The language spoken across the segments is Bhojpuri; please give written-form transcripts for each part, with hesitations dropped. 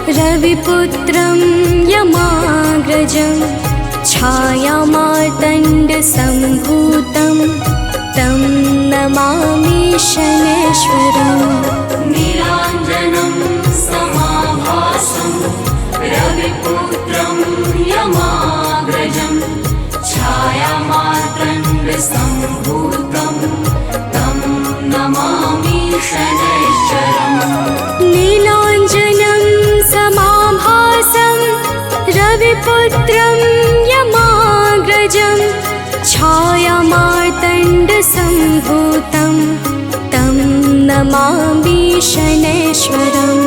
रविपुत्रं यमाग्रजं छायामार्तण्डसम्भूतं तं नमामि शनैश्वरम्। नीलाञ्जनं समाभासं रविपुत्रं यमाग्रजं छायामार्तण्डसम्भूतं तं नमामि शनैश्वरम्। नीलाञ्जनं समाभासं रविपुत्रं यमाग्रजं छायामार्तण्डसम्भूतं तं नमामि शनैश्वरम्।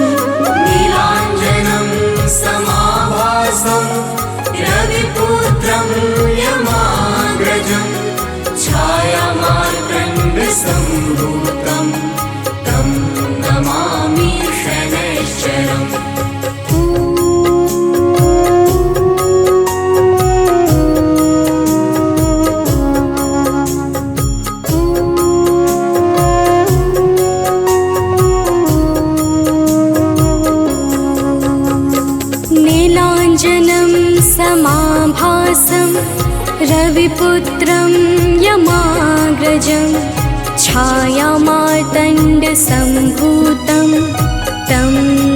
नीलाञ्जनं समाभासं रविपुत्रं यमाग्रजं छायामार्तण्डसम्भूतं तं नमामि शनैश्वरम्। नीलाञ्जनं समाभासं रविपुत्रं यमाग्रजं छायामार्तण्डसम्भूतं तं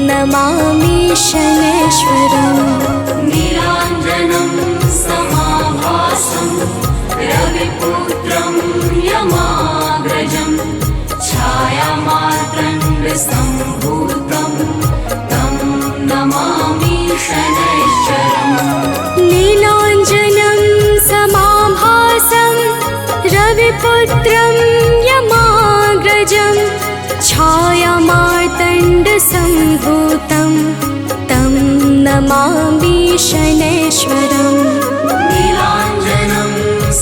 नमामि शनैश्वरम्। नीलाञ्जनं समाभासं रविपुत्रं यमाग्रजं छायामार्तण्डसम्भूतं तं नमामि शनैश्वरम्। नीलाञ्जनं समाभासं रविपुत्रं यमाग्रजं छायामार्तण्डसम्भूतं तं नमामि शनैश्वरम्। नीलाञ्जनं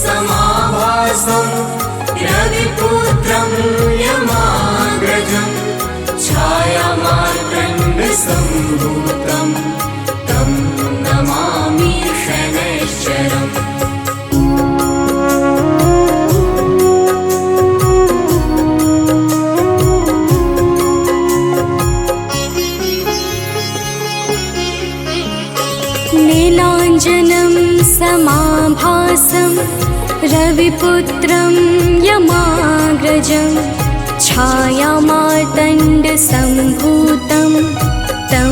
समाभासं रविपुत्रं यमाग्रजं छायामार्तण्डसम्भूतं तं नमामि शनैश्वरम्। नीलाञ्जनं समाभासं रविपुत्रं यमाग्रजं छायामार्तण्डसम्भूतं तं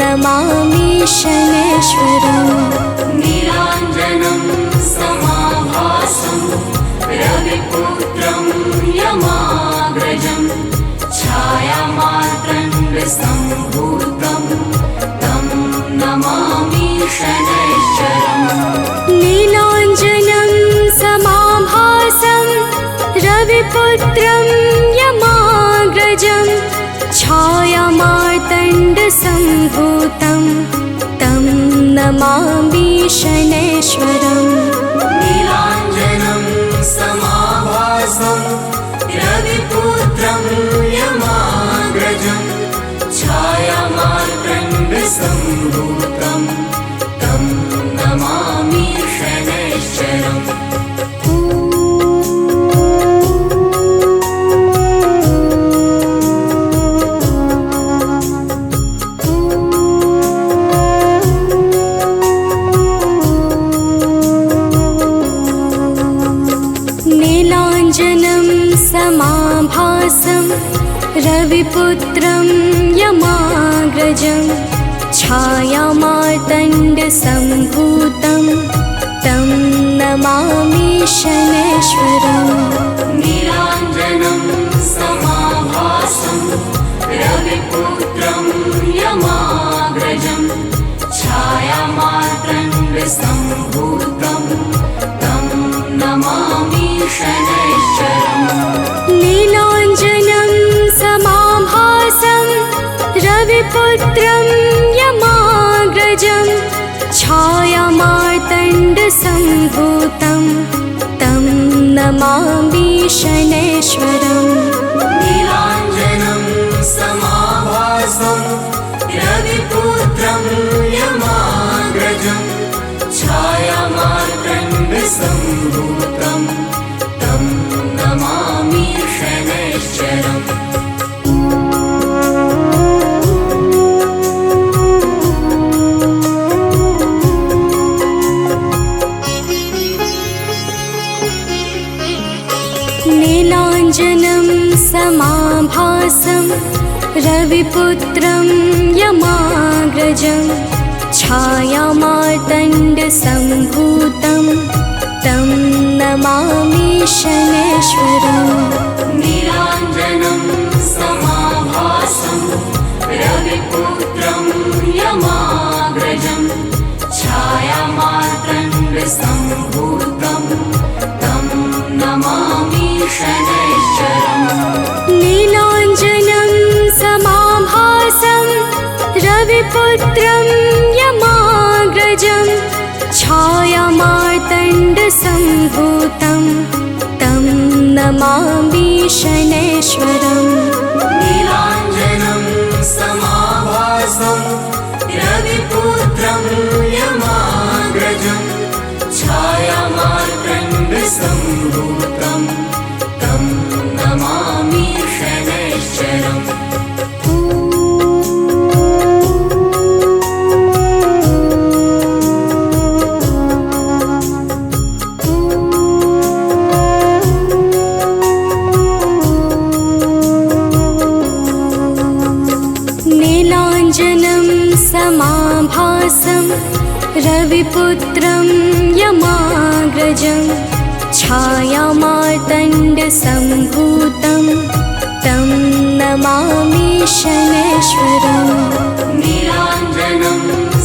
नमामि शनैश्वरम्। नीलाञ्जनं समाभासं रविपुत्रं यमाग्रजं छायामार्तण्डसम्भूतं तं नमामि शनैश्वरम्। नीलाञ्जनं समाभासं रविपुत्रं यमाग्रजं छायामार्तण्डसम्भूतं तं नमामि शनैश्वरम्। नीलाञ्जनं समाभासं रविपुत्रं यमाग्रजं छायामार्तण्डसम्भूतं तं नमामि शनैश्वरम्। नीलाञ्जनं समाभासं रविपुत्रं यमाग्रजं छायामार्तण्डसम्भूतं तं नमामि शनैश्वरम्। नीलाञ्जनं समाभासं रविपुत्रं यमाग्रजं छायामार्तण्डसम्भूतं तं नमामि शनैश्वरम्। नीलाञ्जनं समाभासं रविपुत्रं यमाग्रजं छायामार्तण्डसम्भूतं तं नमामि शनैश्वरम्। नीलाञ्जनं समाभासं रविपुत्रं यमाग्रजं छायामार्तण्डसम्भूतं तं नमामि शनैश्वरम्। रविपुत्रं यमाग्रजं छायामार्तण्डसम्भूतं तं नमामि शनैश्वरम् नीलाञ्जनं समाभासं रविपुत्रं यमाग्रजं छायामार्तण्डसम्भूतं तं नमामि शनैश्वरम् नीलाञ्जनं समाभासं रविपुत्रं यमाग्रजं छायामार्तण्डसम्भूतं तं नमामि शनैश्वरम् नीलाञ्जनं समाभासं रविपुत्रं यमाग्रजं छायामार्तण्डसम्भूतं तं नमामि शनैश्वरम् नीलाञ्जनं समाभासं रविपुत्रं यमाग्रजं छायामार्तण्डसम्भूतं तं नमामि शनैश्वरम् नीलाञ्जनं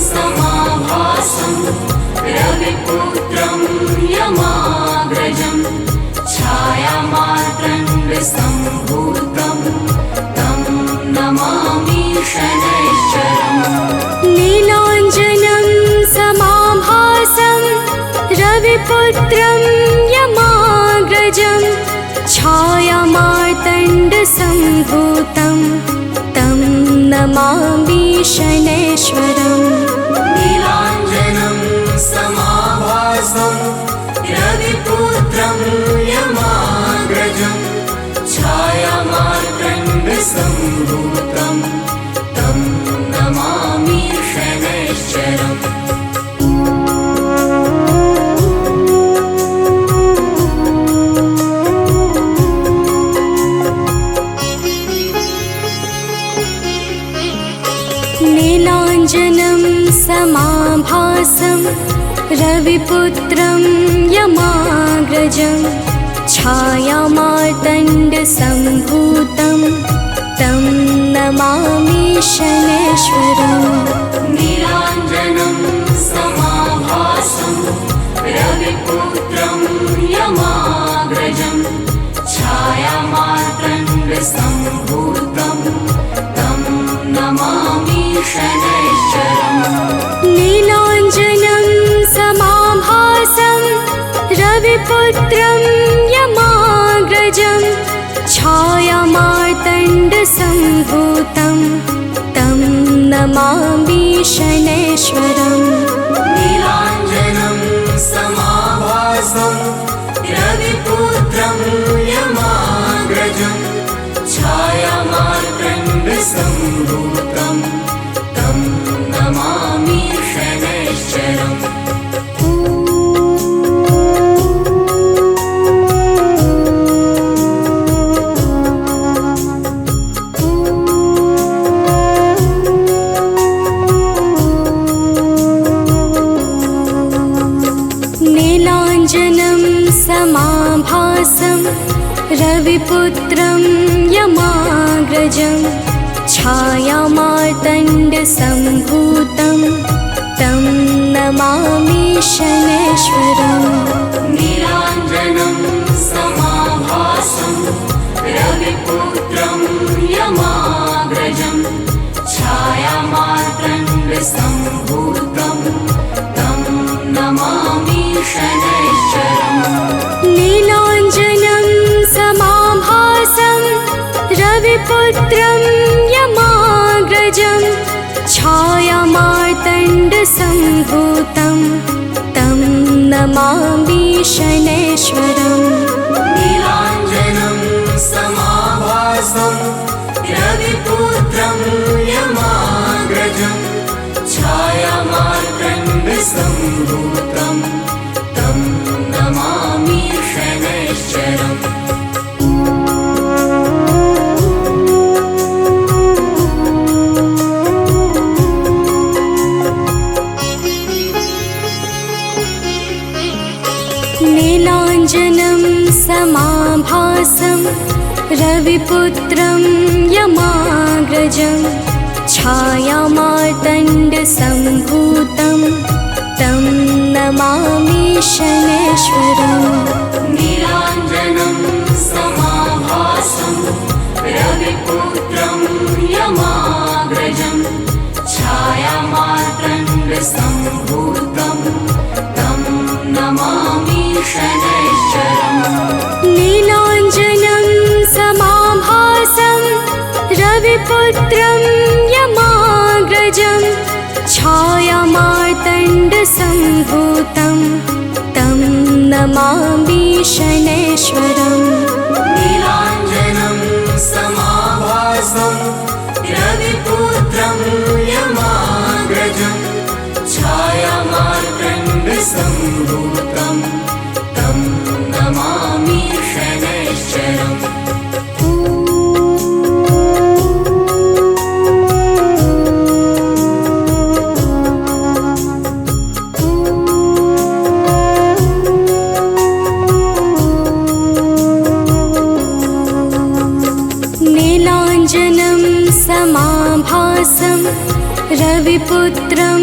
समाभासं रविपुत्रं यमाग्रजं छायामार्तण्डसम्भूतं तं नमामि शनैश्वरम् नीलाञ्जनं समाभासं रविपुत्रं यमाग्रजं छायामार्तण्डसम्भूतं तं नमामि शनैश्वरम् नीलाञ्जनं समाभासं रविपुत्रं यमाग्रजं छायामार्तण्डसम्भूतं तं नमामि शनैश्वरम् नीलाञ्जनं समाभासं रविपुत्रं यमाग्रजं छायामार्तण्डसम्भूतं तं नमामि शनैश्वरम् नीलाञ्जनं समाभासं रविपुत्रं यमाग्रजं छायामार्तण्डसम्भूतं तं नमामि शनैश्वरम् नीलाञ्जनं समाभासं रविपुत्रं यमाग्रजं छायामार्तण्डसम्भूतं तं नमामि शनैश्वरम् नीलाञ्जनं समाभासं रविपुत्रं यमाग्रजं छायामार्तण्डसम्भूतं तं नमामि शनैश्वरम्। नीलाञ्जनं समाभासं रविपुत्रं यमाग्रजं छायामार्तण्डसम्भूतं तं नमामि शनैश्वरम् नीलाञ्जनं समाभासं रविपुत्रं यमाग्रजं छायामार्तण्डसम्भूतं तं नमामि शनैश्वरम् नीलाञ्जनं समाभासं रविपुत्रं यमाग्रजं छायामार्तण्डसम्भूतं तं नमामि शनैश्वरम् नीलाञ्जनं समाभासं रविपुत्रं यमाग्रजं छायामार्तण्डसम्भूतं तं नमामि शनैश्वरम्। रविपुत्रं यमाग्रजं छायामार्तण्डसम्भूतं तं नमामि शनैश्वरम्। नीलाञ्जनं समाभासं रविपुत्रं यमाग्रजं छायामार्तण्डसम्भूतं तं नमामि शनैश्वरम्। नीलाञ्जनं समाभासं रविपुत्रं यमाग्रजं छायामार्तण्डसम्भूतं तं नमामि शनैश्वरम्। नीलाञ्जनं समाभासं रविपुत्रं यमाग्रजं छायामार्तण्डसम्भूतं तं नमामि शनैश्वरम्। नीलाञ्जनं समाभासं रविपुत्रं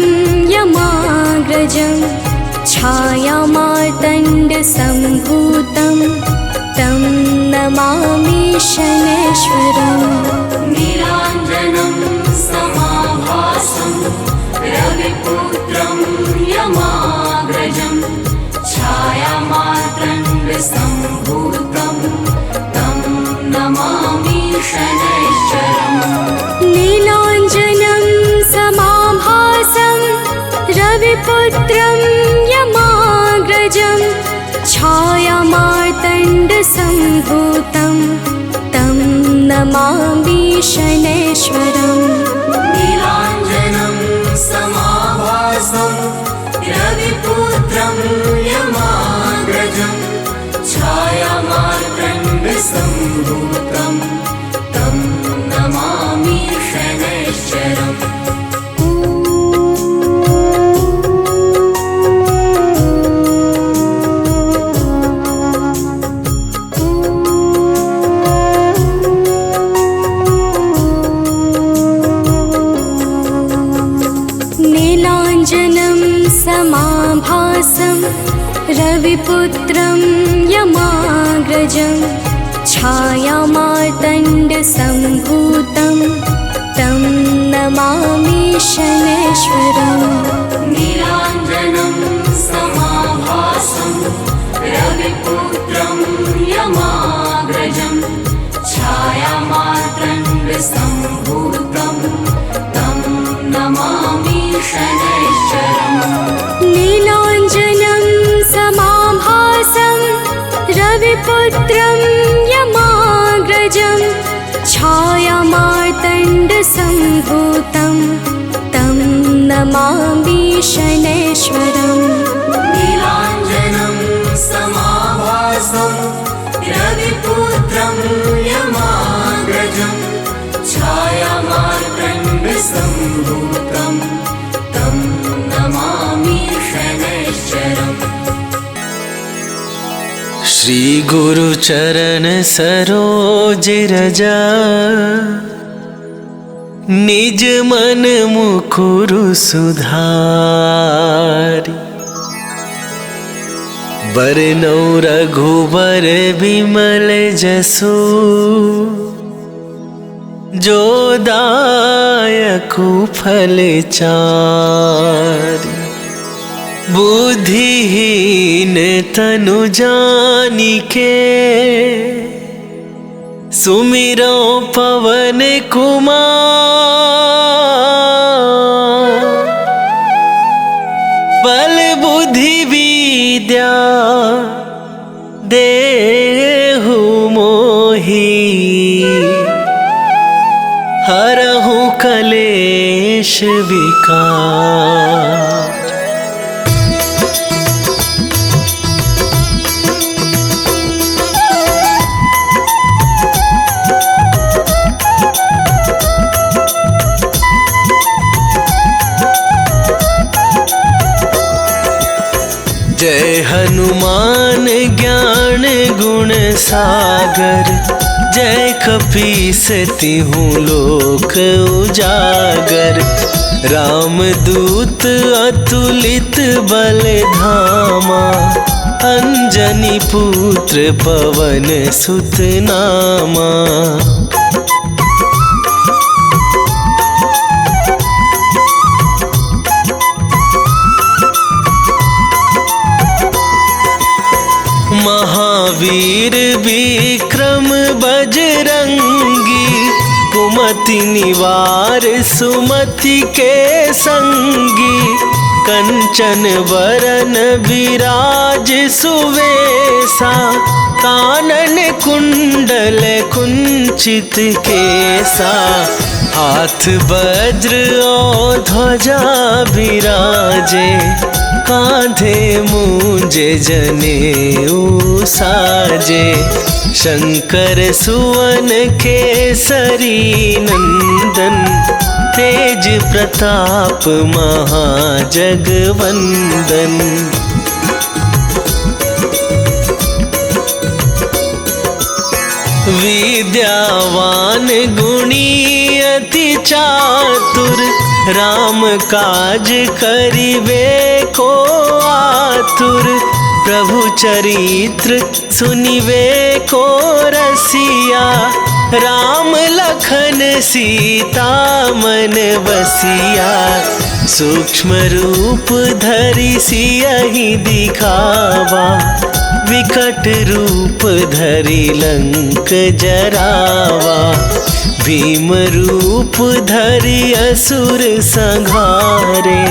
यमाग्रजं छायामार्तण्डसम्भूतं तं नमामि शनैश्वरम्। नीलाञ्जनं समाभासं रविपुत्रं यमाग्रजं छायामार्तण्डसम्भूतं तं नमामि शनैश्वरम्। नीलाञ्जनं समाभासं रविपुत्रं यमाग्रजं छायामार्तण्डसम्भूतं तं नमामि शनैश्वरम्। नीलाञ्जनं समाभासं रविपुत्रं यमाग्रजं छायामार्तण्डसम्भूतं तं नमामि शनैश्वरम्। नीलाञ्जनं समाभासं रविपुत्रं यमाग्रजं छायामार्तण्डसम्भूतं तं नमामि शनैश्वरम्। नीलाञ्जनं समाभासं रविपुत्रं यमाग्रजं छायामार्तण्डसम्भूतं तं नमामि शनैश्वरम्। नीलाञ्जनं समाभासं रविपुत्रं यमाग्रजं छायामार्तण्डसम्भूतं तं नमामि शनैश्वरम्। नीलाञ्जनं समाभासं रविपुत्रं यमाग्रजं छायामार्तण्डसम्भूतं तं नमामि शनैश्वरम्। श्री गुरु चरण सरोज रजा निज मन मुकुरु सुधारी। बरनौ रघुबर बिमल जसु जो दायकु फल चारि। बुद्धिहीन तनु जानिके सुमिरो पवन कुमार। बल बुद्धि विद्या देहु मोहि हरहु कलेश विकार। जय हनुमान ज्ञान गुण सागर जय कपीसती हूँ लोक उजागर, रामदूत अतुलित बल धामा, अंजनी पुत्र पवन सुत नामा। महावीर विक्रम बजरंगी, कुमति निवार सुमति के संगी, कंचन वरन विराज सुवेसा, कानन कुंडल कुंचित केसा, हाथ वज्र और ध्वजा विराजे, कांधे मूंजे जनेऊ साजे, शंकर सुवन केसरी नंदन, तेज प्रताप महाजगवंदन। विद्यावान गुणी अति चातुर, राम काज करिबे को आतुर, प्रभु चरित्र सुनिबे को रसिया, राम लखन सीता मन बसिया, सूक्ष्म रूप धरि सियहि दिखावा, विकट रूप धरि लंक जरावा, भीम रूप धरि असुर संहारे,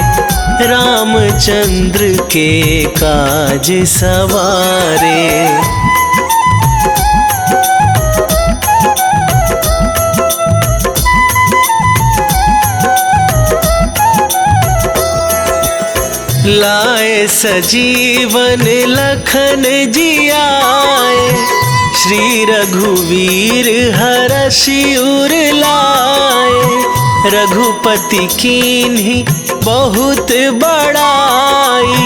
रामचंद्र के काज सवारे। लाए सजीवन लखन जियाए, श्री रघुवीर हरषि उर लाए, रघुपति कीन्ही बहुत बड़ाई,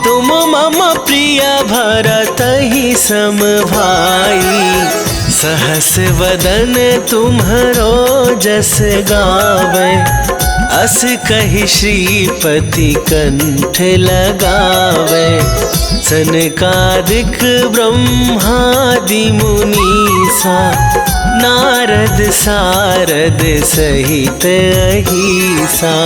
तुम मम प्रिय भरतहि सम भाई, सहस वदन तुम्हरो जस गावे, अस कहि श्रीपति कंठ लगावे, सनकादिक ब्रह्मादि मुनीसा, नारद सारद सहित अहिसा।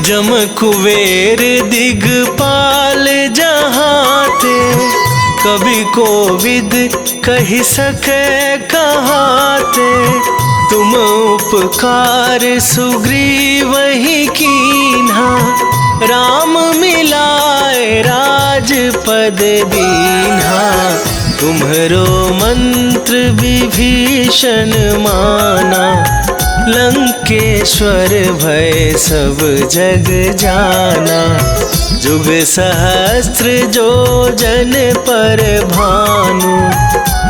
जम कुबेर दिगपाल जहाते, कभी कोविद कहि सके कहाते, तुम उपकार सुग्रीवहि कीन्हा, राम मिलाए राजपद दीन्हा, तुम्हरो मंत्र विभीषण माना, लंकेश्वर भय सब जग जाना, जुग सहस्त्र जो जन पर भानु,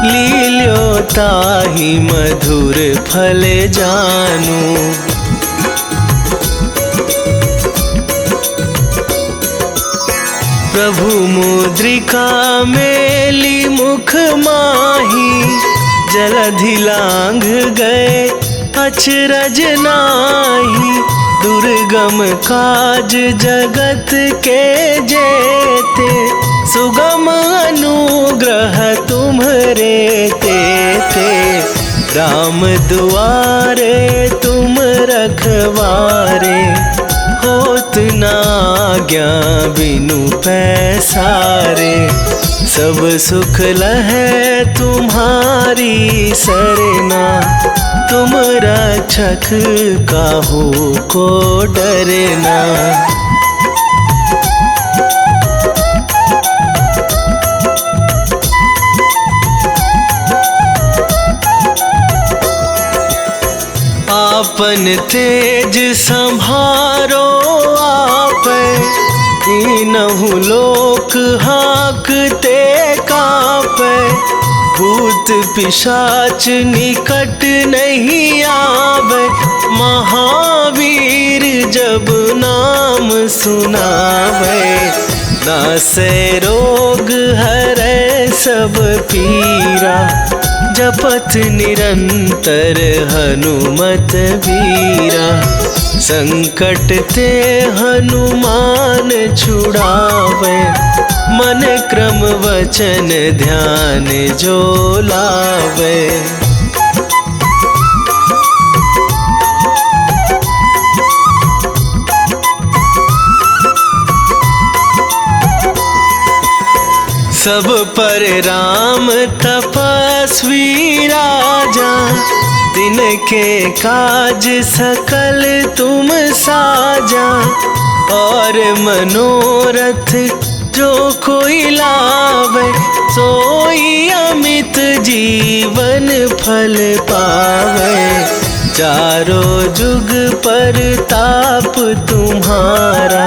लील्यो ताहि मधुर फल जानू। प्रभु मुद्रिका मेली मुख माही, जलधि लांघ गए अचरज नाही, दुर्गम काज जगत के जेते, सुगम अनुग्रह तुम्हरे तेते, राम दुआरे तुम रखवारे, होत न आज्ञा बिनु पैसारे, सब सुख लहै तुम्हारी सरना, तुम रक्षक काहू को डरना। आपन तेज संभारो आपै, तीनहु लोक हाकते कापै, भूत भूत पिशाच निकट नहीं आवे, महावीर जब नाम सुनावे। नासे रोग हरै सब पीरा, जपत निरंतर हनुमत वीरा। संकट ते हनुमान छुड़ावे, मन क्रम वचन ध्यान जो लावे। सब पर राम तपस्वी राजा, तिनके काज सकल तुम साजा। और मनोरथ जो कोई लावे, सोई अमित जीवन फल पावे। चारों जुग पर ताप तुम्हारा,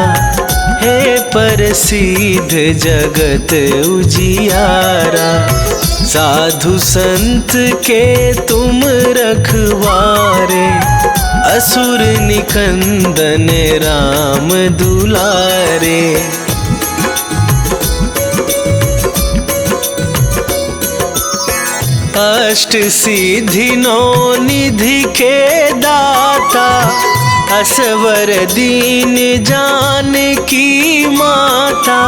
हे प्रसिद्ध जगत उजियारा। साधु संत के तुम रखवारे, असुर निकंदन राम दुलारे। अष्ट सिद्धि नौ निधि के दाता, असवर दीन जानकी माता।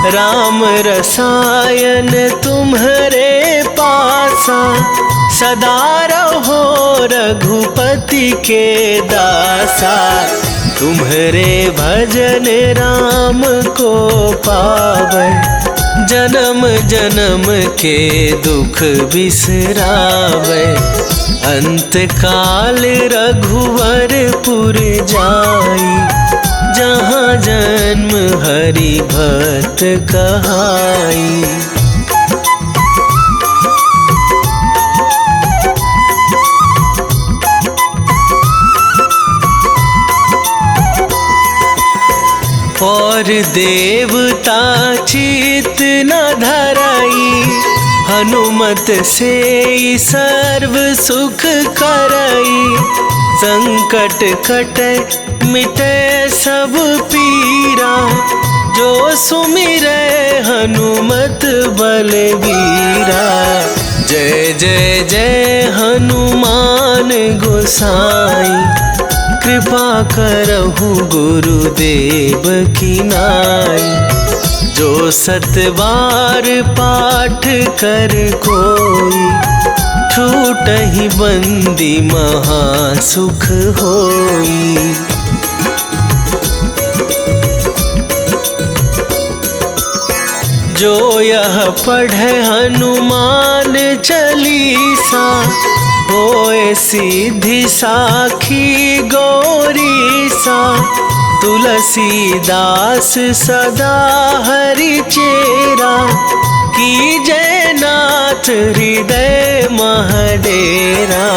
राम रसायन तुम्हारे पासा, सदा रहो रघुपति के दासा। तुम्हारे भजन राम को पावे, जन्म जन्म के दुख बिसरावे। अंत काल रघुवरपुर जाई, जहाँ जन्म हरि भक्त कहाई। और देवता चित न धराई, हनुमत से सर्व सुख करई। संकट कटे मिटे सब पीरा, जो सुमिरै हनुमत बलबीरा। जय जय जय हनुमान गोसाई, कृपा करहु गुरुदेव की नाई। जो सतबार पाठ कर कोई, छूटहि बंदी महासुख होई। जो यह पढ़े हनुमान चालीसा, होए सिद्धि साखी गौरीसा। तुलसीदास सदा हरि चेरा, कीजय नाथ हृदय महडेरा।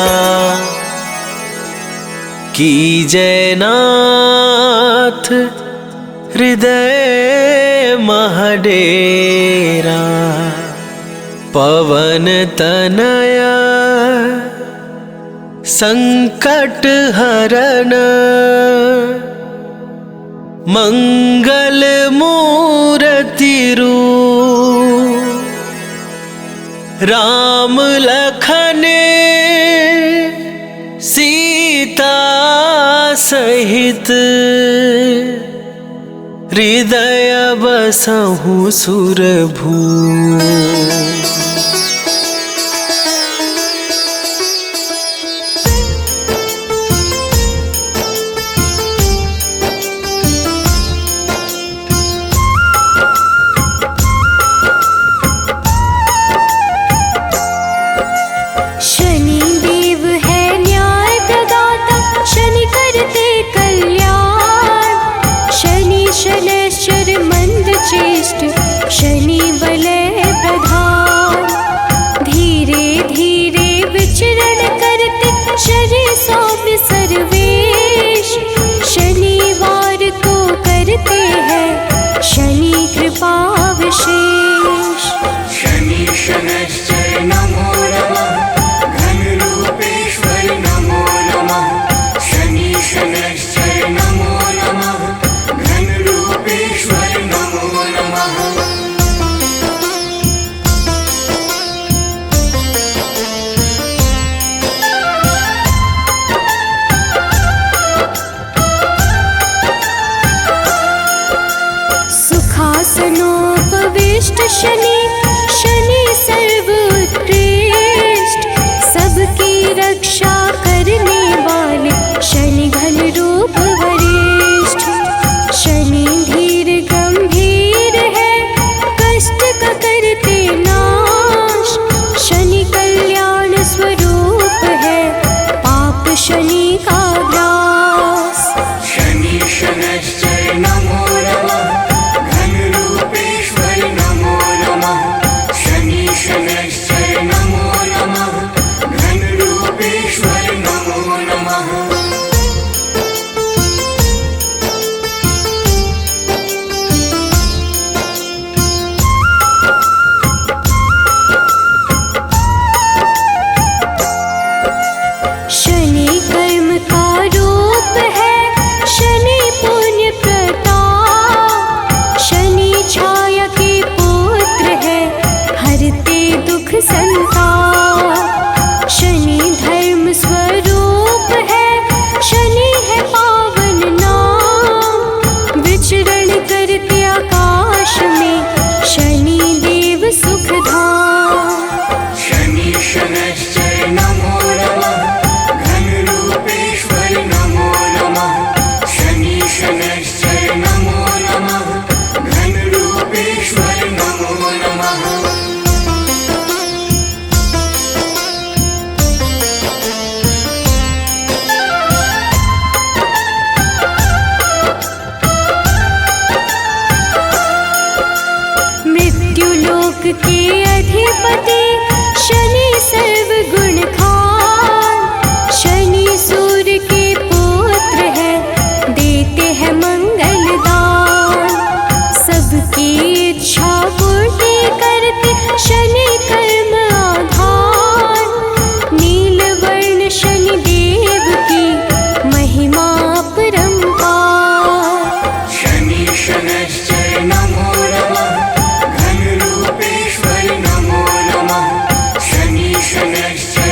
कीजय नाथ हृदय महडेरा। पवन तनया संकट हरण, मंगल मूर्ति रूप। राम लखन सीता सहित, हृदय बसहु सुरभू। शनैश्चर मंद चेष्ट, शनि वलय प्रधान। शनि शनि सर्वोत्कृष्ट, सबकी रक्षा करने वाले शनि घन रूप वरिष्ठ। शनि धीर गंभीर है, कष्ट का करते नाश, शनि कल्याण स्वरूप है, पाप शनि का ग्रास। शनि शनैश्चर नमो नमः, घन रूपेश्वर नमो नमः। शनि शनैश्चर नमो नमः, घन रूपेश्वर नमो नमः। शनि कर्म का रूप है, शनि पुण्य प्रताप, शनि छाया के पुत्र है, हरते दुख संताप। शनि धर्म स्वरूप है, शनि है पावन नाम, विचरण करते आकाश में शनि देव सुखधाम। शनि शनैश्चर नमो नमः, घन रूपेश्वर नमो नमः। शनि शनैश्चर नमो नमः, घन रूपेश्वर नमो नमः। मृत्युलोक के अधिपति शनि सर्वगुण खान, शनि सूर्य के पुत्र है, देते हैं मंगल दान। सबकी इच्छा पूर्ति करते शनि कर्म आधार, नील वर्ण शनि देव की महिमा परंपार। शनि शनैश्चर नमो नमः, घन रूपेश्वर नमो नमः। शनि शनैश्चर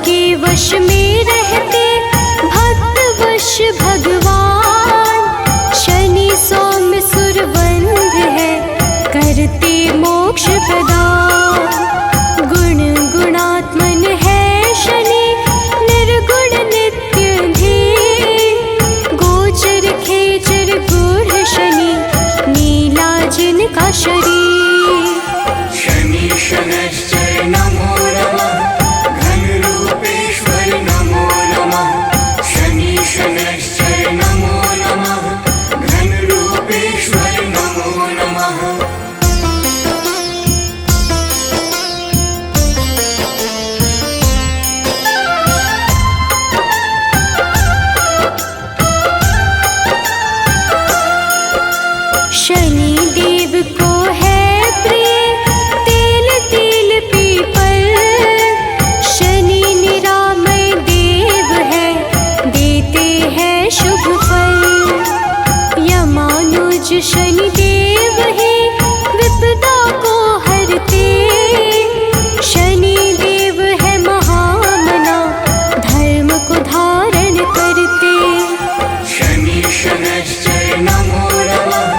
सबके वश में रहते भक्त वश भगवान। शनि सौम्य सुरवंध है करते मोक्ष प्रदान। गुण गुणात्मन है शनि निर्गुण नित्य धीर। गोचर खेचर गूढ़ शनि नीला जिनका शरीर। शनि शनैश्चर नमो नमः घनरूपेश्वर नमो नमः। शनि शनैश्चर नमो नमः घनरूपेश्वर नमो नमः। शनि देव को है प्रिय तेल तिल पीपल। शनि निरामय देव है देते हैं शुभ फल। यमानुज शनि देव ही विपदा को हरते। शनि देव है महामना धर्म को धारण करते। शनि शनैश्चर नमो नमः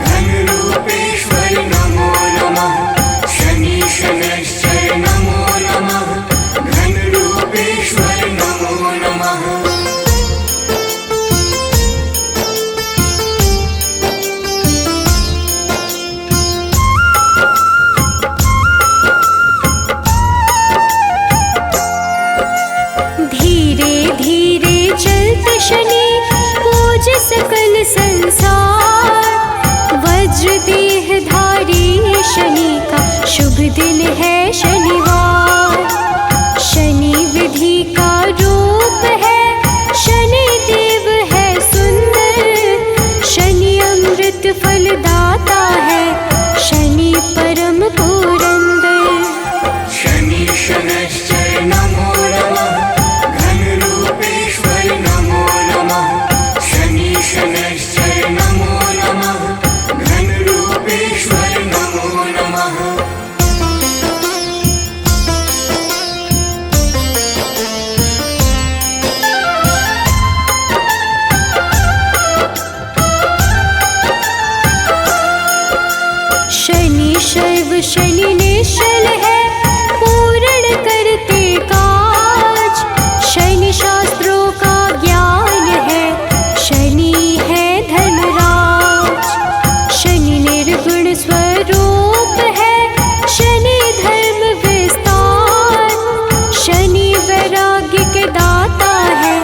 घनरूपेश्वर नमो नमः। शनि शनैश्चर नमो नमः घनरूपेश्वर नमो नमः। धीरे धीरे चलते शनि पूज सकल संसार। वज्र देह धारी शनि का शुभ दिन है शनिवार। शनि विधि का रूप है शनि देव है सुंदर। शनि अमृत फलदाता है शनि परम पुरंदर। शनि शनैश्चर नमो नमः घनरूपेश्वर नमो नमः। शनि शनैश्चर नमो नमः घनरूपेश्वर नमो नमः। शनि शैव शनि निश्चल है पूर्ण करते काज। शनि शास्त्रों का ज्ञान है शनि है धर्मराज। शनि निर्गुण स्वरूप है शनि धर्म विस्तार। शनि वैराग्य के दाता है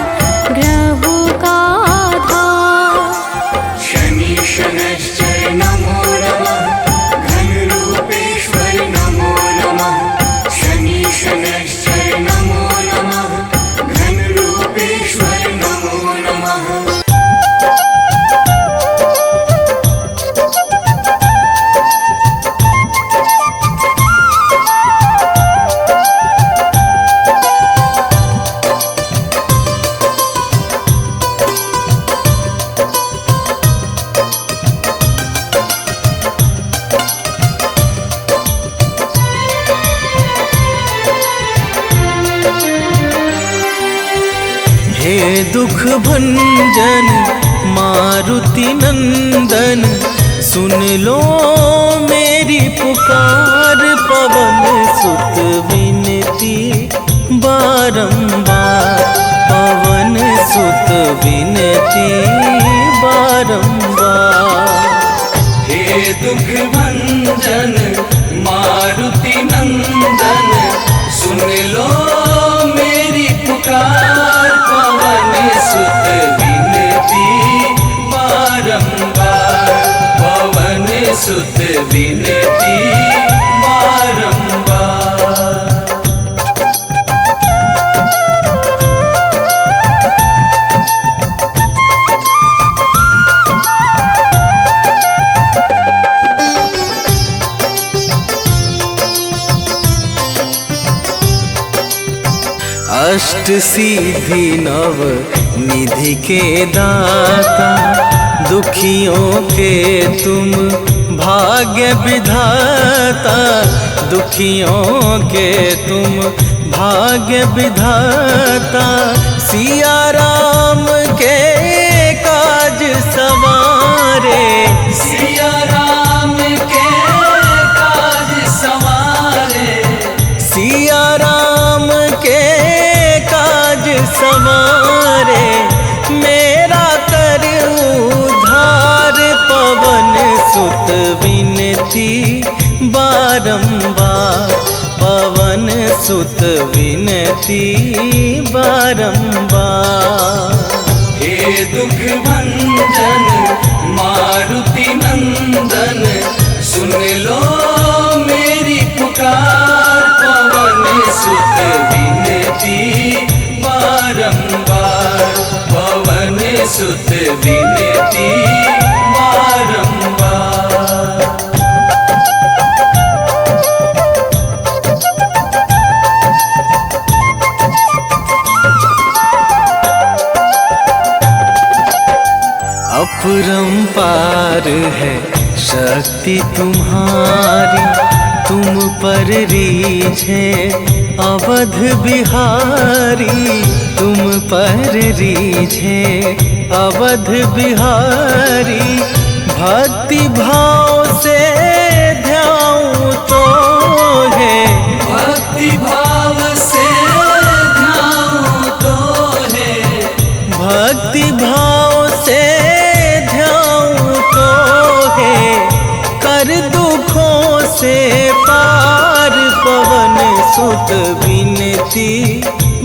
ग्रहों का आधार। शनि शनैश्चर नमो नमः घनरूपेश्वर नमो नमः। शनि शनैश्चर नमो नमः घनरूपेश्वर नमो नमः। हे दुख भंजन मारुति नंदन, सुन लो मेरी पुकार। पवन सुत विनती बारंबार, पवन सुत विनती बारंबार। हे दुख भंजन मारुति नंदन, सुन लो मेरी पुकार। पवन सुत विनती बारंबार, पवन सुत विनती बारंबार। अष्ट सिद्धि नव निधि के दाता, दुखियों के तुम भाग्य विधाता। दुखियों के तुम भाग्य विधाता सिया राम के काज सवारे। सिया राम के काज सवारे, सिया राम के काज सवारे, मेरा कर उद्धार पवन सुत विनती बारंबार, पवन सुत विनती बारंबार। हे दुख भंजन मारुति नंदन, सुन लो मेरी पुकार, पवन सुत विनती बारंबार, पवन सुत विनती बारंबार। अपरंपार है शक्ति तुम्हारी, तुम पर रीझे अवध बिहारी, तुम पर रीझे अवध बिहारी। भक्ति भाव से ध्याऊं तो है, भक्ति भाव से ध्याऊं तो है, भक्ति भाव से ध्याऊं तो है, कर दुखों से पार, पवन सुत विनती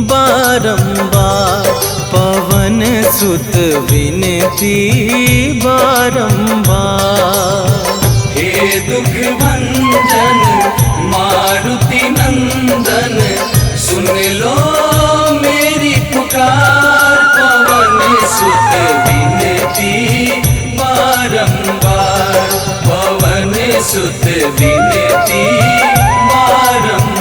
बारंबार, पवन सुत विनती बारंबार। हे दुख भंजन मारुति नंदन, सुन लो मेरी पुकार, पवन सुत विनती बारंबार, पवन सुत विनती बारंबार।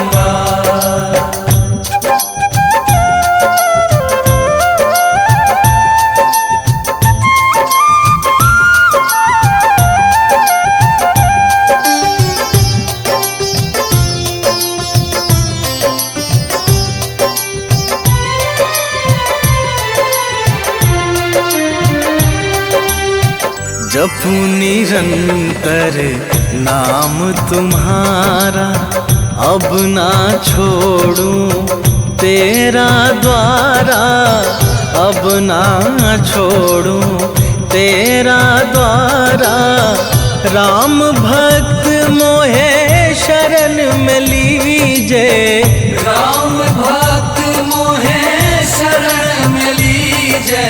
जपू निरंतर नाम तुम्हारा, अब ना छोड़ूं तेरा द्वारा, अब ना छोड़ूं तेरा द्वारा। राम भक्त मोहे शरण में लीजे, राम भक्त मोहे शरण में लीजे,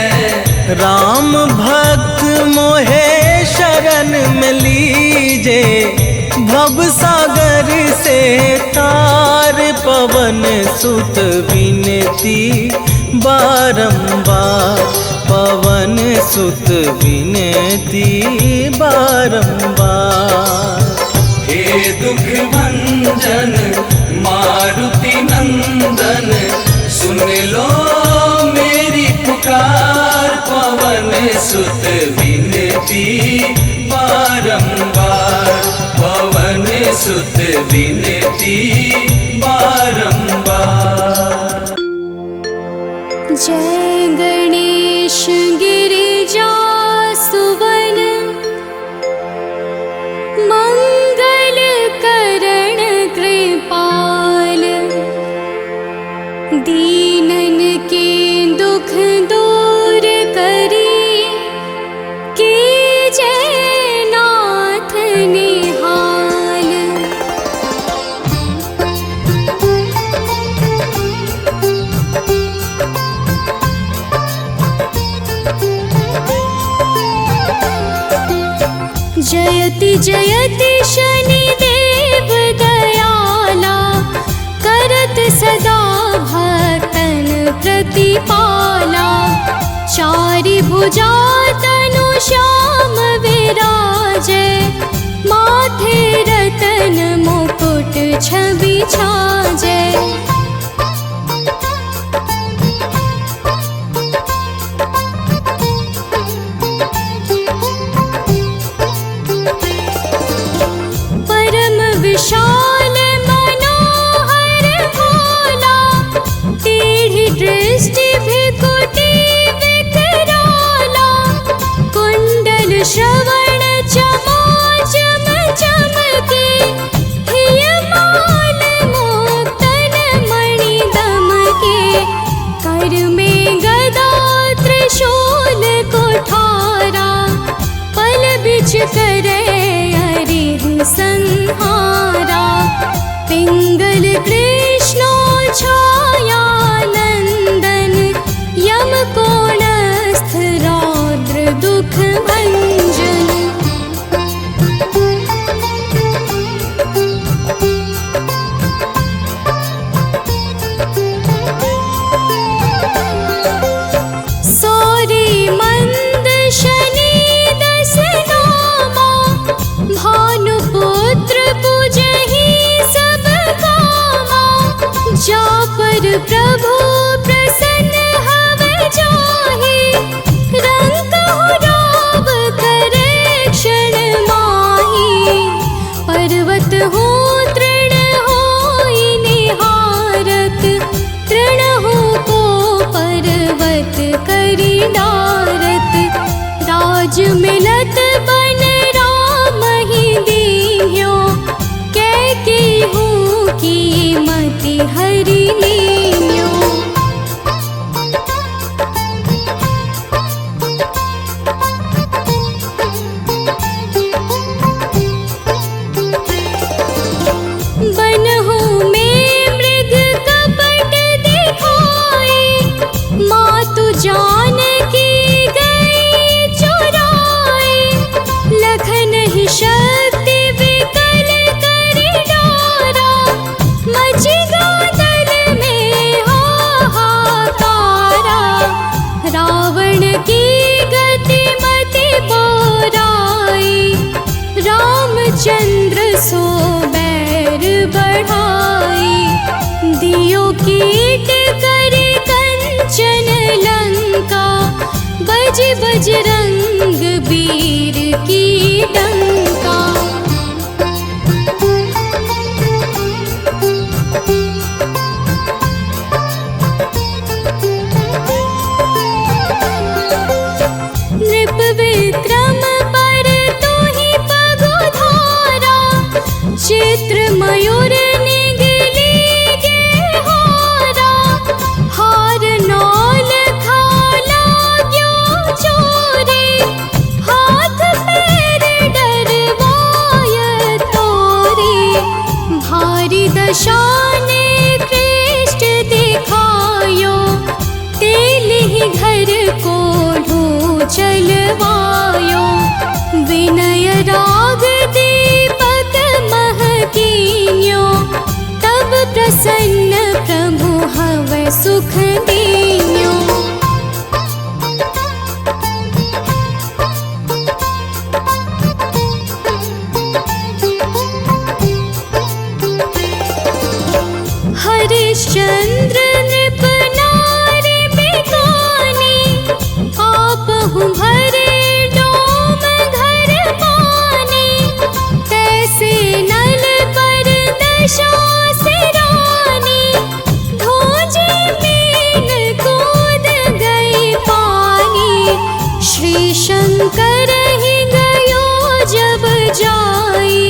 राम भक्त मोहे शरण में लीजे। भव सागर से तार, पवन सुत विनती बारंबार, पवन सुत विनती बारंबार। हे दुख भंजन मारुति नंदन, सुन लो मेरी पुकार, पवन सुत विनती बारंबार, पवन सुत विनती बारंबार। जय गणेश गिरिजा सुवन, मंगल करण कृपाल, दीनन के दुख दूर करी, कीजय नाथ निहाल। जयति जयति शनिदेव दयाला, करत सदा भक्तन प्रतिपाला। चारि भुजा तनु श्याम विराजे, माथे रतन मुकुट छवि छाजे। परम विशाल मनोहर भोला, पर प्रभु प्रसन्न हव जाहि, रंग कहु राव करे क्षण माहि। पर्वत हो तृण होई निहारत, तृण हो को पर्वत करि डारत। राज मिलत बन राम ही दीन्यो, कैकेयी की मति हरि लीन्यो। बनहु में मृग कपट दिखाए, मातु जानकी गई चुराए। लखन ही शक्ति विकल करि डारा, मचि गादल में हाहाकारा। रावण की गति मति बोराई, रामचंद्र सो बैर बढ़ाई। दियो कीट करि कंचन लंका, बज बजरंग वीर की डंका। नृप विक्रम पर तुहि पगुधारा, चित्र मयूर निगली गे हारा। हार नौल खाला ग्यो चोरी, हाथ पैर डरवाय तोरी। भारी दशाने कृष्ट दिखायो, तेलिहि घर को चलवायो। विनय राग दीपक महकीन्यो, तब प्रसन्न प्रभु हव सुख दीन्यो। हरिश्चंद्र नृप नारी बिकानी, आपहु भरे डोम घर पानी। तैसे नल पर दशा सिरानी, धोजे मीन कूद गई पानी। श्री शंकर ही गयो जब जाई,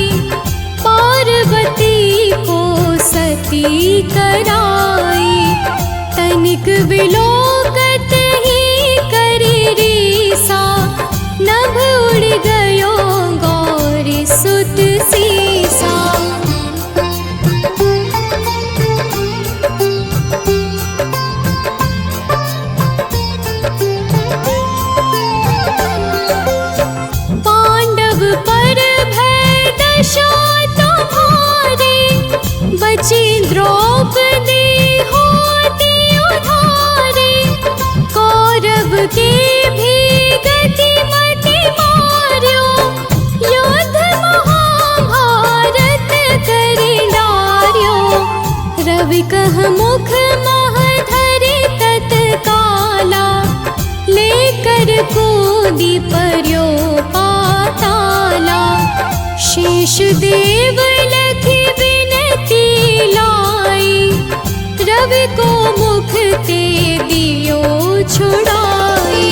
पार्वती को सती कराई। तनिक विलोकत ही करि रीसा, नभ उड़ गयो गौरी सुत सीसा। पांडव पर भय दशा तुम्हारी, बची द्रौपदी होती उधारी। कौरव के भी गति मति मार्यो, युद्ध महाभारत करि डार्यो। रवि कह मुख मह धरि तत्काला, लेकर कूदि पर्यो पाताला। शेष देव लखि विनती लाई, रवि को मुख ते दियो छुड़ाई।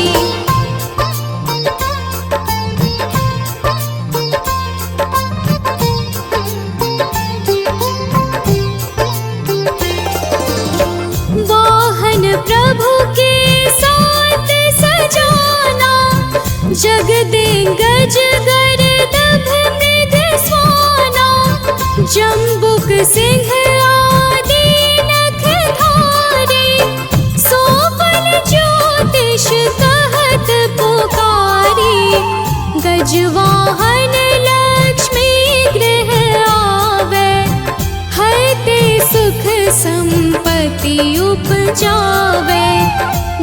वाहन प्रभु के साथ सजाना, जगदेंगज गर्दभ मृग स्वाना। जम्बुक सिंह आदि नखधारी, सोफल ज्योतिष कहत पुकारी। गजवाहन लक्ष्मी गृह आवे, हते सुख संपत्ति उपजावे।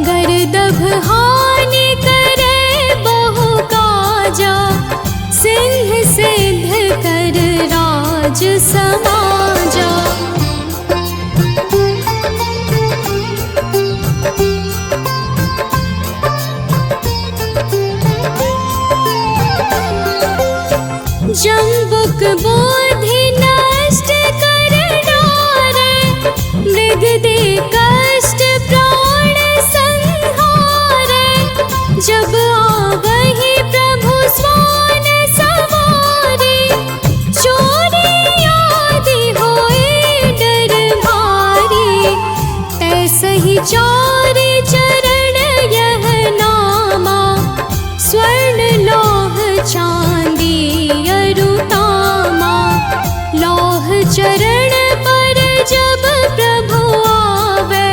गर्दभ हानि करे बहु काजा, सिंह सिद्ध कर राज समाजा। विचारे चरण यह नामा, स्वर्ण लौह चांदी अरुतामा। लौह चरण पर जब प्रभु आवे,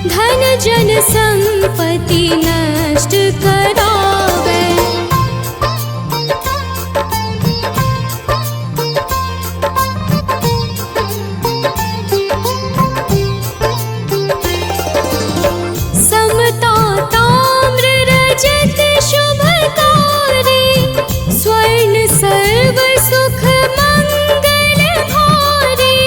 धन जन संपत्ति नष्ट करावे। समता ताम्र रजत शुभकारी, स्वर्ण सर्व सुख मंगल भारी।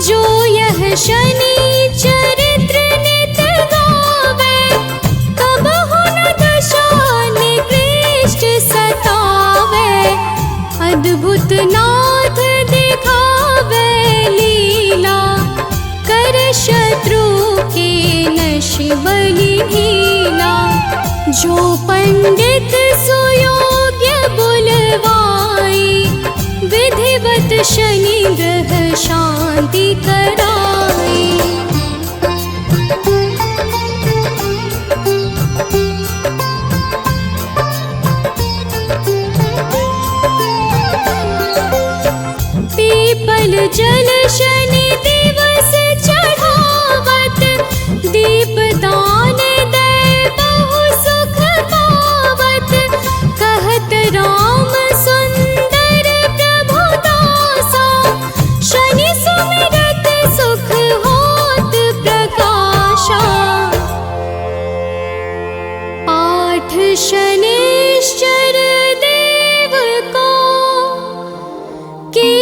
जो यह शनि चरित्र नित गावे, कबहु न दशा निकृष्ट सतावे। अद्भुत नाथ दिखावे लीला, कर शत्रु के नश बलि ढीला। जो पंडित सुयोग्य बुलवाई, विधिवत शनि ग्रह शांति कराई। पीपल जल शनि दिवस चढ़ावत, दीप दान दे बहु सुख पावत। कहत राम सुंदर प्रभु दासा, शनि सुमिरत सुख होत प्रकाशा। पाठ शनिश्चर देव को, की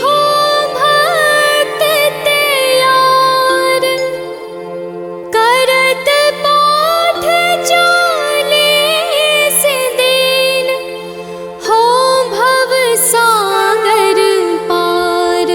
हो भक्त तैयार। करत पाठ 40 दिन, हो भव सागर पार।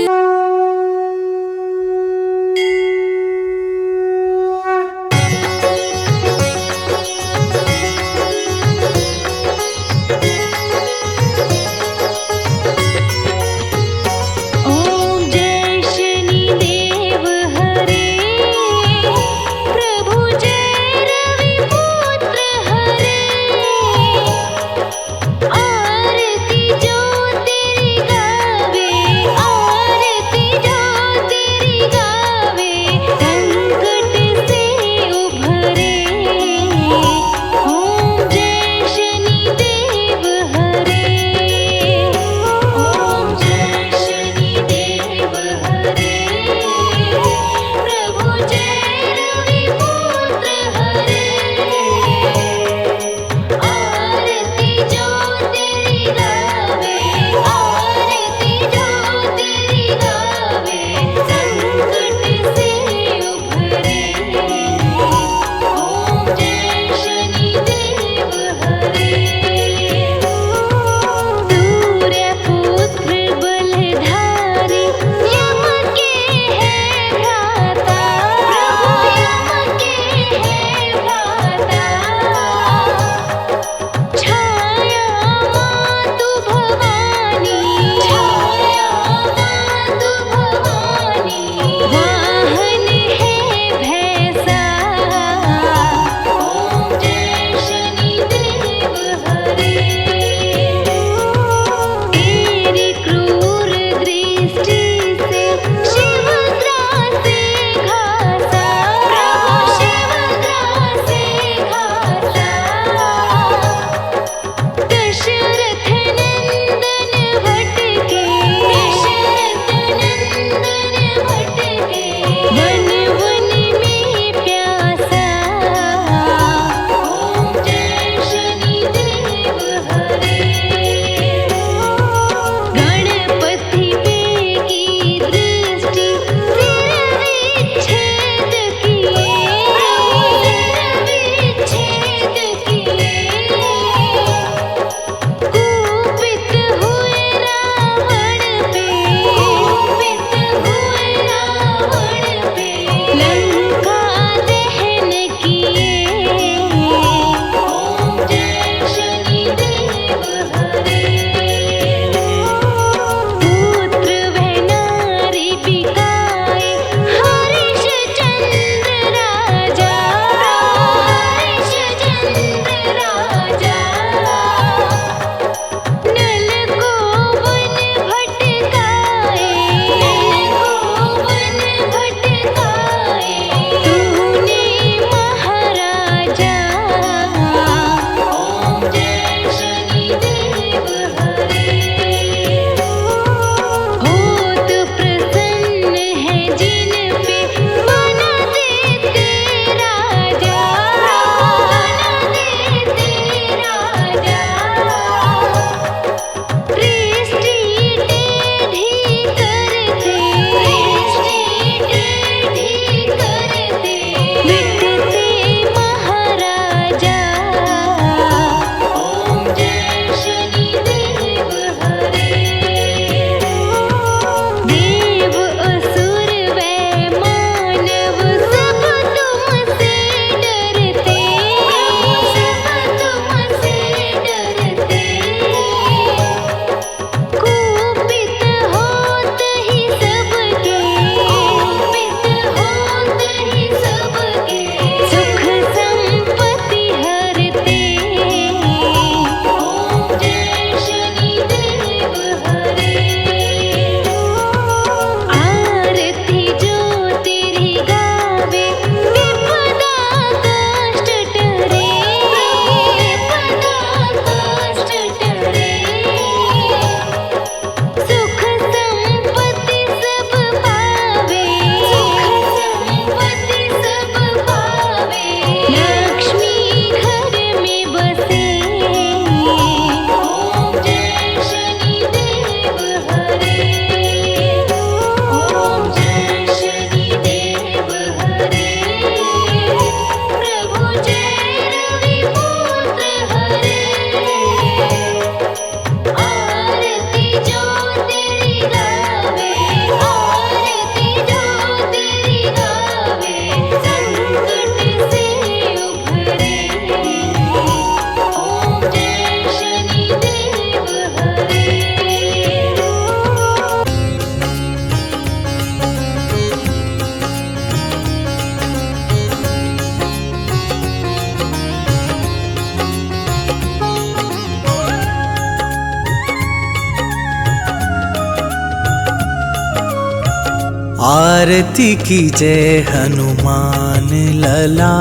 आरती की जय हनुमान लला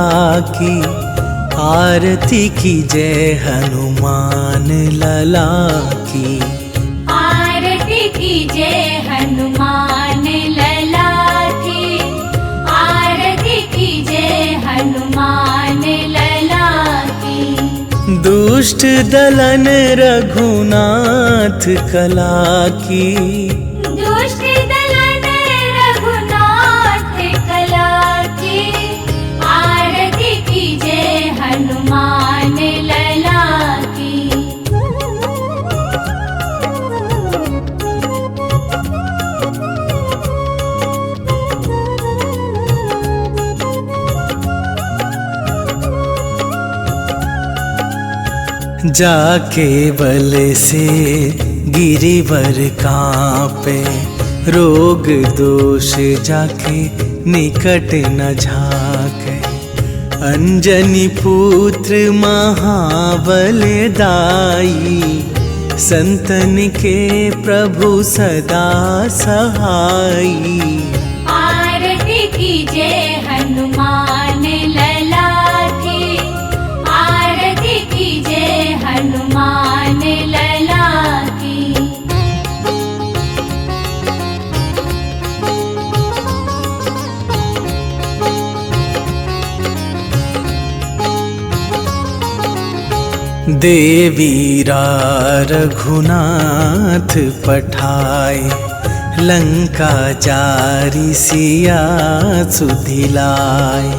की, आरती की जय हनुमान लला की। आरती की जय हनुमान लला की, आरती की जय हनुमान लला की। दुष्ट दलन रघुनाथ कला की, दुष्ट दलन रघुनाथ कला की। आरती की जय हनुमान लला की। जाके बल से गिरिवर कांपे, रोग दोष जाके निकट न झाके। अंजनी पुत्र महाबल दाई, संतन के प्रभु सदा सहाई। आरती की जय हनुमान लला की, आरती की जय हनुमान लला की। देवीरा रघुनाथ पठाए, लंका जारी सिया सुधिलाए।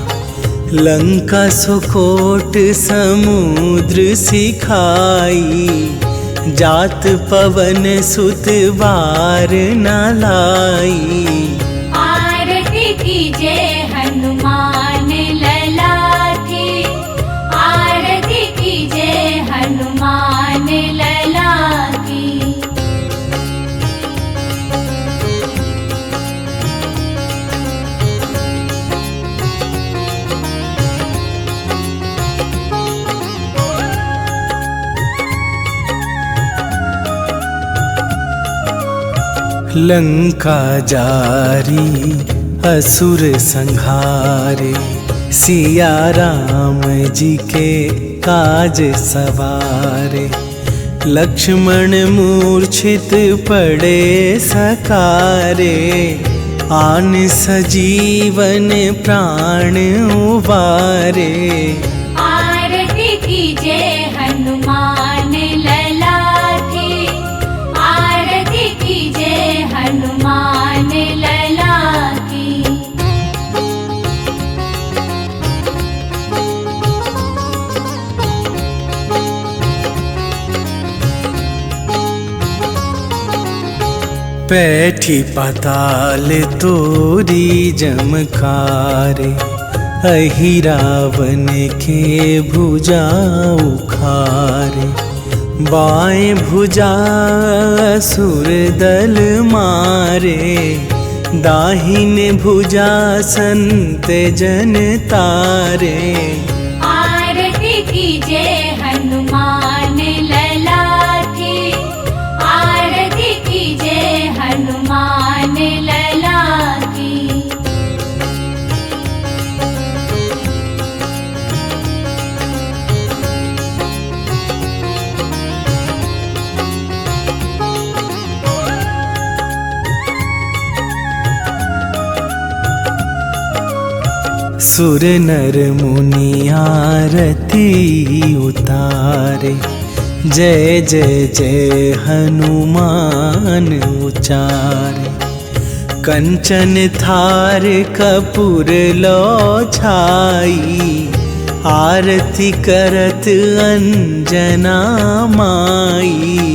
लंका सुकोट समुद्र सिखाई, जात पवन सुत बार न लाई। आरती की जय हनुमान लला की, आरती की जय हनुमान लला की। लंका जारी असुर संहारे, सिया राम जी के काज सवारे। लक्ष्मण मूर्छित पड़े सकारे, आन सजीवन प्राण उबारे। आरती की जय हनुमान लला की, आरती की जय हनुमान लला की। बैठी पाताल तोरी जमकारे, अहि रावण के भुजा उखारे। बाएं भुजा असुर दल मारे, दाहिने भुजा संत जन तारे। आरती की जय हनुमान लला की, आरती की जय हनुमान लला की। सुर नर मुनि आरती उतारे, जय जय जय हनुमान उचारे। कंचन थार कपूर लो छाई, आरती करत अंजना माई।